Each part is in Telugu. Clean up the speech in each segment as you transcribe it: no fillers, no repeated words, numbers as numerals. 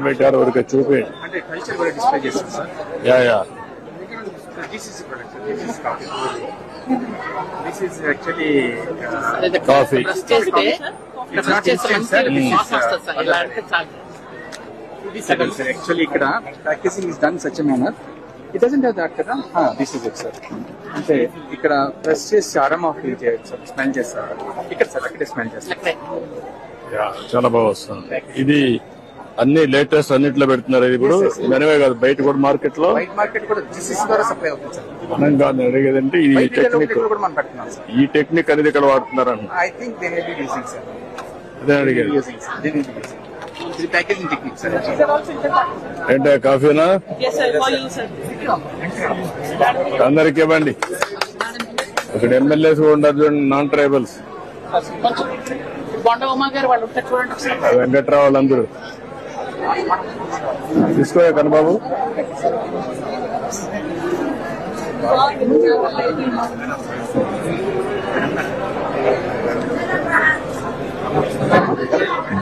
పెట్టారు ఊరికే చూపి అంటే కల్చర్ కూడా డిస్ప్లే చేస్తాం sir. Yeah This is product. This is coffee. This is actually coffee it's not instant sir. This is actually ఇక్కడ packaging is done such a manner. It doesn't have that కదా. This is it sir. అంటే ఇక్కడ ప్రెస్ చేసి ఆరమ్ ఆఫ్ చేయొచ్చు సార్. స్మెల్ చేస్తారు ఇక్కడ సార్. అక్కడే స్మెల్ చేస్తారు. యా చాలా బాగా వస్తుంది. ఇది అన్ని లేటెస్ట్ అన్నిట్లో పెడుతున్నారు. ఇది ఇప్పుడు మనమే కాదు, బయట కూడా మార్కెట్ లో వైట్ మార్కెట్ కూడా జిసిస్ ద్వారా సప్లై అవుతుంది సార్. మనం కాదు అడిగేదంటే ఈ టెక్నిక్, కూడా మనం పెడుతున్నాం సార్. ఈ టెక్నిక్ అనేది ఇక్కడ వాడుతున్నారు అన్న. I think they may be using sir. అదే అడిగేది. They may be using. ఇది ప్యాకేజింగ్ టెక్నిక్ సార్. ఏంటో కాఫీనా? Yes sir, for you sir. అందరికి ఇవ్వండి. ఇక్కడ ఎమ్మెల్యేస్ కూడా ఉన్నారు చూడండి, నాన్ ట్రైబల్స్. బొండ ఉమా గారు వాళ్ళు ఉంటారు చూడండి ఒకసారి. వెంకట్రావు వాళ్ళందరూ తీసుకోయా కన్నబాబు.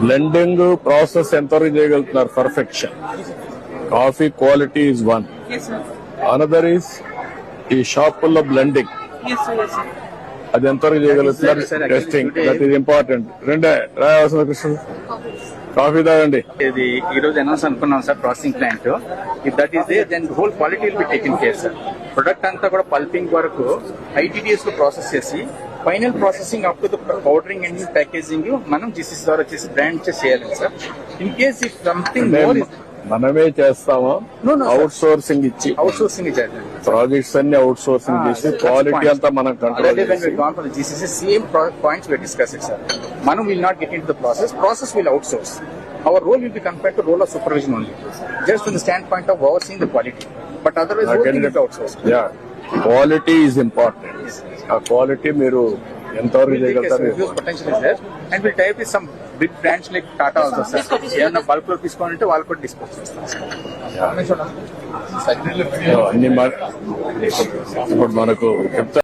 బ్లెండింగ్ ప్రాసెస్ ఎంతవరకు చేయగలుగుతున్నారు? Perfection. Coffee quality is one. Yes sir. Another is ఈ షాపుల్లో blending. Yes sir, yes sir. అది ఎంతవరకు చేయగలుగుతున్నారు? Testing, that is important. రెండే రాయవలసిన కృష్ణ కాఫీ తాగండి. ఇది ఈ రోజు అనౌన్స్ అనుకున్నాం sir. Processing plant if that is there then whole quality will be taken care sir. Product అంతా కూడా పల్పింగ్ వరకు ఐటీడీఎస్ లో ప్రాసెస్ చేసి final processing up to the powdering and packaging మనం జిసిసి ద్వారా చేసి బ్రాండ్ చేయాలి sir. In case if something more మనమే చేస్తామా? అవుట్ సోర్సింగ్ ఇచ్చి అవుట్ సోర్సింగ్ చేయాలి. ప్రాజెక్ట్స్ అన్ని అవుట్ సోర్సింగ్ చేసి క్వాలిటీ అంతా మనం control GCC same points we discussed it, sir. Manu will not get into the process. Process will outsource. Our role will be compared to role of supervision only, just from the standpoint of overseeing the quality. But otherwise, whole thing will be outsourced. Yeah quality is important. ఆ క్వాలిటీ మీరు ఎంతవరకు చేయగలుగుతారు? Huge potential is there, and we'll tie up with some big brands like Tata also, sir. ఏమన్నా బల్క్ లో తీసుకోవాలంటే వాళ్ళు కూడా డిస్కస్ చేస్తాం. అన్ని ఇప్పుడు మనకు చెప్తా